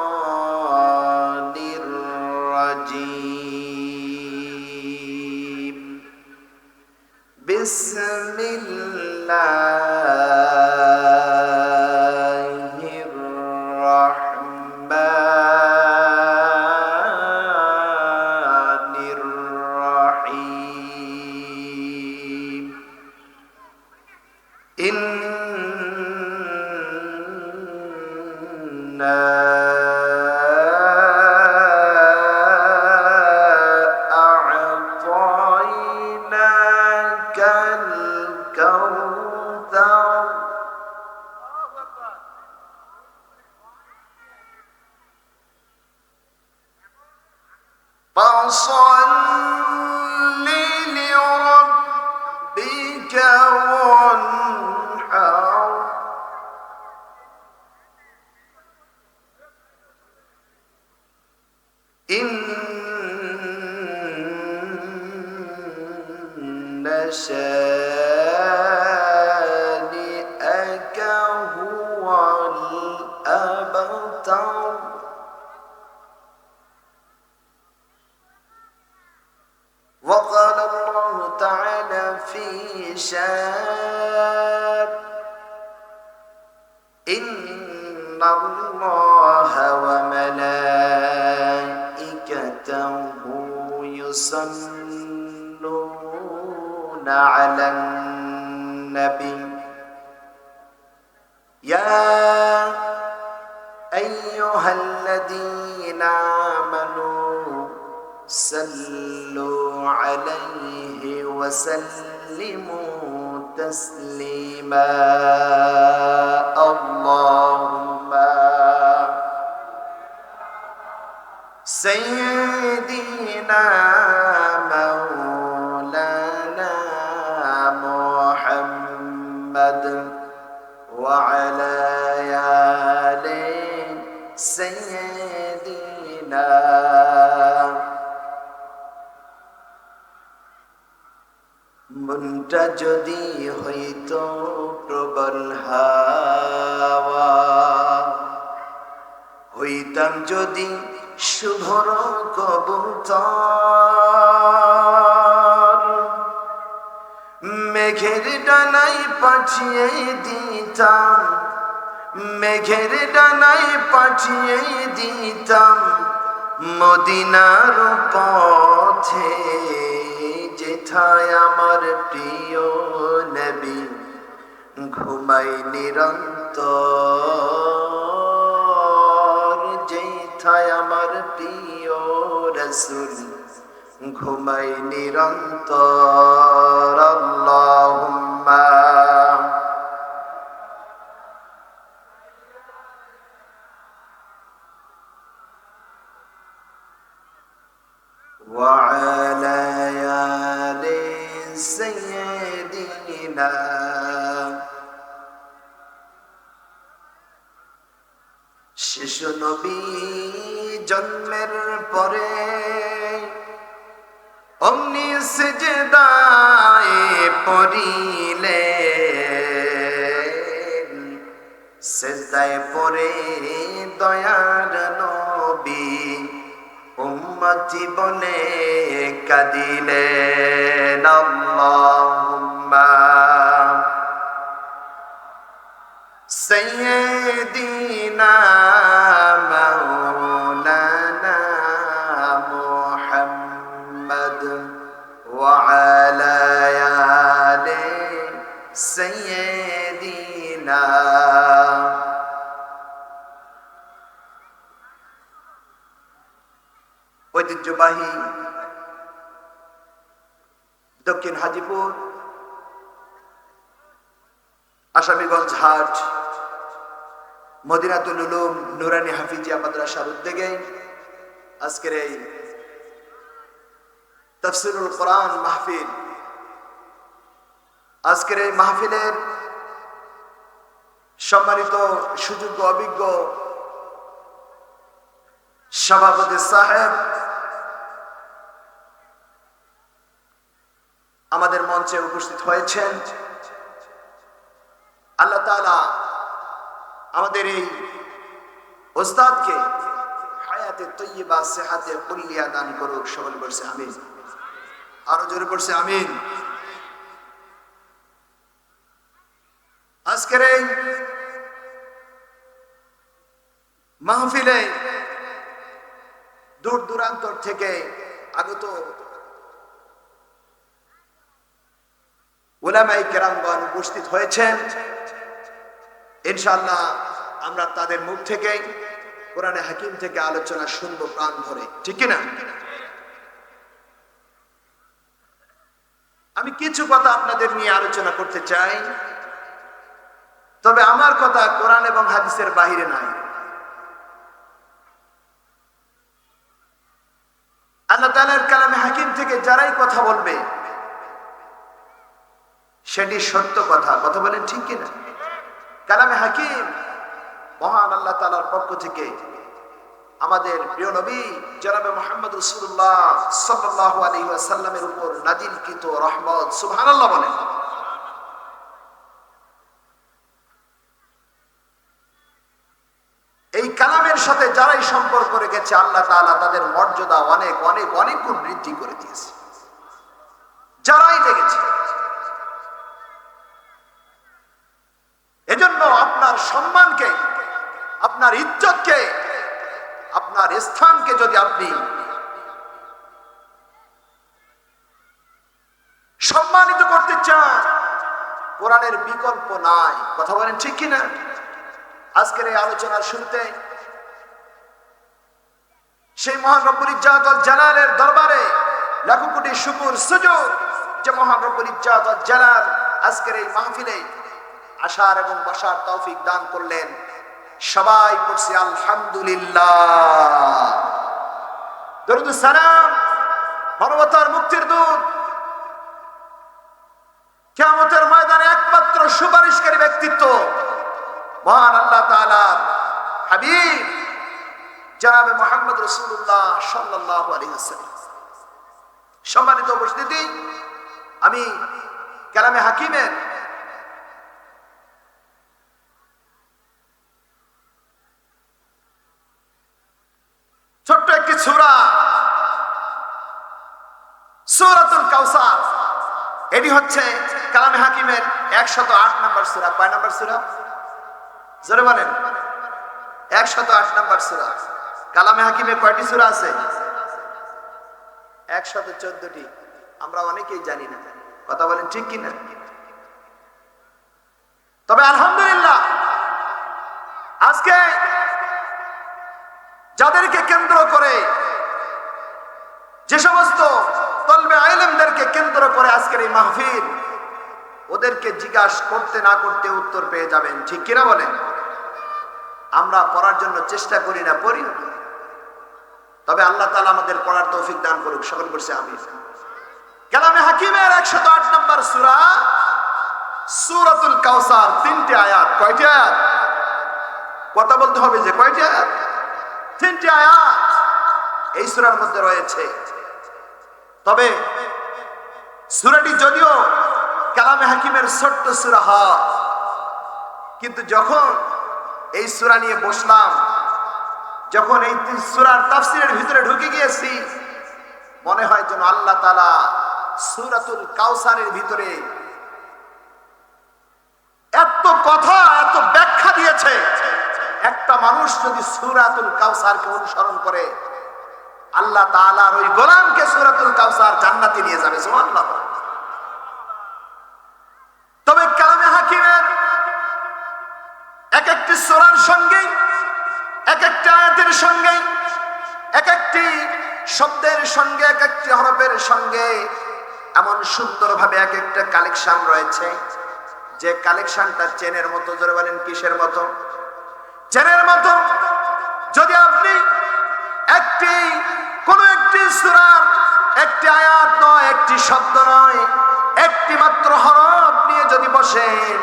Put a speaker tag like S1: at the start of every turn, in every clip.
S1: الشيطان الرجيم بسم الله الرحمن الرحيم إنا أعطيناك الكوثر فصل لربك وانحر إن شانئك هو الأبتر وقال الله تعالى في شان إن الله وملائكته يصلون على النبي يا أيها الذين آمنوا صلوا عليه وسلموا تسليما اللهم سيدنا مولانا محمد وعلى آل سيدنا মনটা যদি হইতো প্রবল হাওয়া হইতাম যদি শুভর কবুতর মেঘের ডানাই পাঠিয়ে দিতাম মেঘের ডানাই পাঠিয়ে দিতাম মদিনার পথে যেথায় আমার প্রিয় নবী ঘুমাই নিরন্তর যেথায় আমার প্রিয় রাসূল ঘুমাই নিরন্তর আল্লাহুম্মা وعلى آل سيدنا শিশু নবী জন্মের পরে অমনি সিজদায় পড়িলেন সিজদায় পড়ে দয়ার নবী উম্মতি বলে কাঁদিলেন আল্লাহুম্মা সাইয়্যিদিনা মাওলানা মুহাম্মদ ওয়া আলা আলি সাইয়্যিদিনা ঐতিহ্যবাহী দক্ষিণ হাজীপুর আসামিগঞ্জ হাট মদিনাতুল উলুম নুরানী হাফিজিয়া মাদ্রাসার উদ্যোগে আজকের এই তাফসীরুল কোরআন মাহফিল আজকের এই মাহফিলের সম্মানিত সুযোগ্য অভিজ্ঞ সভাপতি সাহেব আমাদের মঞ্চে উপস্থিত হয়েছেন। আল্লাহ তাআলা আমাদের এই ওস্তাদকে হায়াতে তৈয়বা সেহাতে কুল্লিয়া দান করুক। সকলে বলছে আমিন, আরো জোরে বলছে আমিন। আজকের এই মাহফিলে দূর দূরান্তর থেকে আগত উলামায়ে কেরামগণ উপস্থিত হয়েছেন। ইনশাআল্লাহ আমরা তাদের মুখ থেকে কোরআনে হাকিম থেকে আলোচনা শুনবো প্রাণ ভরে, ঠিক কিনা? আমি কিছু কথা আপনাদের নিয়ে আলোচনা করতে চাই, তবে আমার কথা কোরআন এবং হাদিসের বাহিরে নাই। আল্লাহ তাআলার কালামে হাকিম থেকে যারাই কথা বলবে সেটি সত্য কথা। কথা বলেন ঠিক কিনা? কালামে হাকিম মহান আল্লাহ তাআলার পক্ষ থেকে আমাদের প্রিয় নবী জনাবে মুহাম্মদ রাসূলুল্লাহ সাল্লাল্লাহু আলাইহি ওয়াসাল্লামের উপর নাজিলকৃত রহমত। সুবহানাল্লাহ বলেন। এই কালামের সাথে যারাই সম্পর্ক রেখেছে আল্লাহ তাআলা তাদের মর্যাদা অনেক অনেক অনেক গুণ বৃদ্ধি করে দিয়েছে। যারাই লেগেছে, এজন্য আপনার সম্মানকে, আপনার ইজ্জতকে, আপনার স্থানকে যদি আপনি সম্মানিত করতে চান, কোরআনের বিকল্প নাই। কথা বলেন ঠিক কিনা? আজকের এই আলোচনার শুরুতে সেই মহান রব্বুল ইজ্জাত ওয়াল জালালের দরবারে লাখো কোটি শুকর সুজুদ যে মহান রব্বুল ইজ্জাত ওয়াল জালাল আজকের এই মাহফিলে আসার এবং বসার তৌফিক দান করলেন। সবাই পড়ছি আলহামদুলিল্লাহ। দরুদ সালাম মানবতার মুক্তির দূত, কিয়ামতের ময়দানে একমাত্র সুপারিশকারী ব্যক্তিত্ব মহান আল্লাহ তাআলার হাবিব জনাবে মুহাম্মদ রাসূলুল্লাহ সাল্লাল্লাহু আলাইহি ওয়াসাল্লাম। সম্মানিত উপস্থিতি, আমি কালামে হাকিমের ছোট্ট একটি সূরা, সূরাতুল কাউসার, এটি হচ্ছে কালামে হাকিমের 108 নম্বর সূরা। কয় নম্বর সূরা? জোরে বলেন। 108 নম্বর সূরা। কালামে হাকিমে কয়টি সূরা আছে? 114টি। আমরা অনেকেই জানি না। কথা বলেন ঠিক কিনা? তবে আলহামদুলিল্লাহ আজকে যাদেরকে কেন্দ্র করে, যে সমস্ত তলবে ইলমদেরকে কেন্দ্র করে আজকের এই মাহফিল, ওদেরকে জিজ্ঞাসা করতে না করতে উত্তর পেয়ে যাবেন, ঠিক কিনা বলেন? আমরা পড়ার জন্য চেষ্টা করি না, পড়ি না। তবে আল্লাহ তাআলা আমাদের পড়ার তৌফিক দান করুক। সকল বলছে আমিন। কালামে হাকিমের 108 নম্বর সূরা সূরাতুল কাউসার, 3টি আয়াত। কয়টি আয়াত? কথা বলতে হবে যে কয়টি আয়াত? 3টি আয়াত এই সূরার মধ্যে রয়েছে। তবে সূরাটি যদিও কালামে হাকিমের ছোট্ট সূরা হয়, কিন্তু যখন এই সূরা নিয়ে বসলাম, যখন এই সূরার তাফসীরের ভিতরে ঢুকে গিয়েছি, মনে হয় যেন আল্লাহ তাআলা সূরাতুল কাউসারের ভিতরে এত কথা, এত ব্যাখ্যা দিয়েছে। একটা মানুষ যদি সূরাতুল কাউসারকে অনুসরণ করে, আল্লাহ তাআলার ওই গোলামকে সূরাতুল কাউসার জান্নাতে নিয়ে যাবে। সুবহানাল্লাহ। তবে কালামে হাকিমের এক একটি সূরার সঙ্গে, এক একটা আয়াতের সঙ্গে, এক একটি শব্দের সঙ্গে, এক একটি হরফের সঙ্গে এমন সুন্দরভাবে এক একটা কালেকশন রয়েছে, যে কালেকশনটা চেনের মতো। জোরে বলেন কিসের মতো? চেনের মতো। যদি আপনি কোন একটি সূরার একটি আয়াত নয়, একটি শব্দ নয়, একটি মাত্র হরফ নিয়ে যদি বসেন,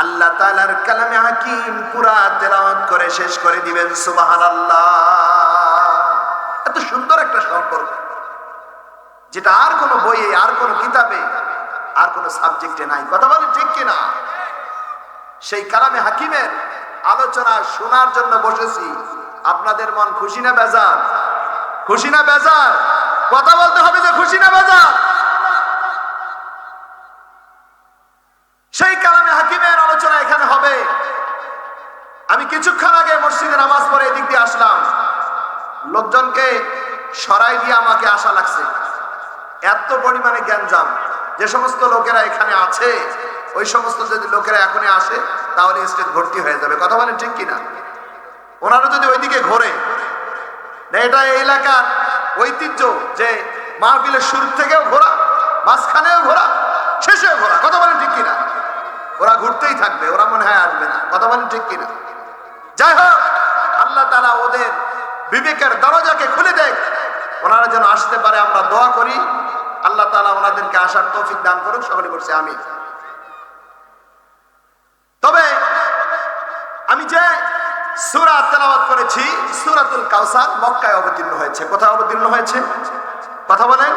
S1: আল্লাহ তাআলার কালামে হাকিম পুরা তেলাওয়াত করে শেষ করে দিবেন। সুবহানাল্লাহ। এত সুন্দর একটা সম্পর্ক, যেটা আর কোনো বইয়ে, আর কোনো কিতাবে, আর কোনো সাবজেক্টে নাই। কথা বলেন ঠিক কিনা? সেই কালামে হাকিমের আলোচনা শোনার জন্য বসেছি। আপনাদের মন খুশি না বেজার? খুশি না বেজার? কথা বলতে হবে যে খুশি না বেজার? সেই কালামে হাকিমের আলোচনা এখানে হবে। আমি কিছুক্ষণ আগে মসজিদে নামাজ পড়ে এদিক দিয়ে আসলাম, লোকজনকে সরাই দিয়ে আমাকে আশা লাগছে। এত পরিমাণে জ্ঞানজাম, যে সমস্ত লোকেরা এখানে আছে ওই সমস্ত যদি লোকেরা এখনই আসে তাহলে স্টেজ ভর্তি হয়ে যাবে। কথা বলেন ঠিক কিনা? ওনারা যদি ওইদিকে ঘোরে না, এটা এই এলাকার ঐতিহ্য যে মাহফিলের শুরু থেকেও ঘোরা, মাঝখানেও ঘোরা, শেষেও ঘোরা। কথা বলেন ঠিক কিনা? ওরা ঘুরতেই থাকবে, ওরা মনে হয় আসবে না। কথা বলেন ঠিক কিনা? যাই হোক, আল্লাহ তাআলা ওদের বিবেকের দরজাকে খুলে দেয়, ওনারা যেন আসতে পারে। আমরা দোয়া করি আল্লাহ তাআলা ওনাদেরকে আসার তৌফিক দান করুক। সকলে বলছে আমিন। তবে আমি যে সূরা তেলাওয়াত করেছি, সূরাতুল কাউসার মক্কায় অবতীর্ণ হয়েছে। কোথায় অবতীর্ণ হয়েছে? কথা বলেন।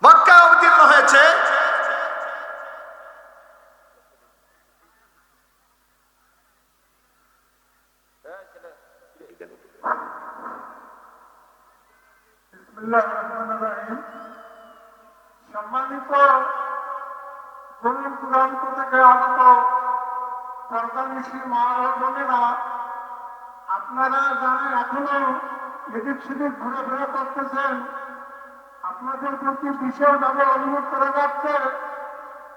S1: মক্কায় অবতীর্ণ হয়েছে।
S2: সম্মানিত দূর দূরান্ত থেকে আগত সরকারি মা ও বোনেরা, আপনারা যারা এখনো এদিক সেদিক ঘোরাফেরা করতেছেন, আপনাদের প্রতি বিশেষভাবে অনুরোধ করা যাচ্ছে,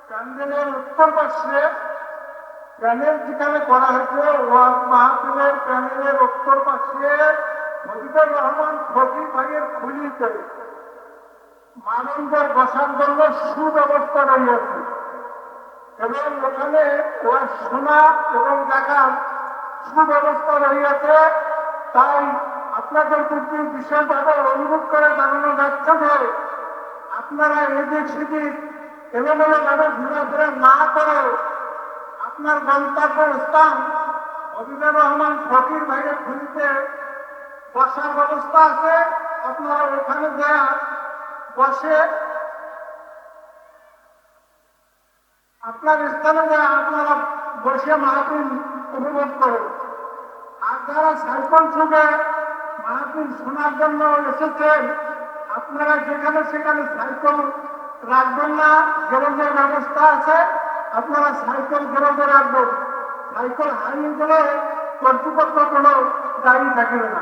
S2: প্যান্ডেলের উত্তর পাশে প্যানেল যেখানে করা হয়েছে, ওয়াজ মাহফিলের প্যানেলের উত্তর পাশে ফজিলুর রহমান ফকির ভাইয়ের খুলিতে মানুষদের বসার জন্য সুব্যবস্থা রয়েছে এবং ওখানে ওয়াজ শোনা এবং দেখার সুব্যবস্থা রয়েছে। তাই আপনাদের প্রতি বিশেষভাবে অনুরোধ করে জানানো যাচ্ছে যে আপনারা এদিক সেদিক এলোমেলোভাবে ঘোরাফেরা না করে আপনার গন্তব্যের স্থান ফজিলুর রহমান ফকির ভাইয়ের খুলিতে বসার ব্যবস্থা আছে, আপনারা ওখানে যা বসে আপনার স্থানে যা আপনারা বসে মাহফিল উপভোগ করেন। আর যারা সাইকেল যুগে মাহফিল শোনার জন্য এসেছেন, আপনারা যেখানে সেখানে সাইকেল রাখবেন না, গ্যারেজের ব্যবস্থা আছে, আপনারা সাইকেল গ্যারেজে রাখবেন। সাইকেল হারিয়ে গেলে কর্তৃপক্ষ কোনো দায়ী থাকবে না।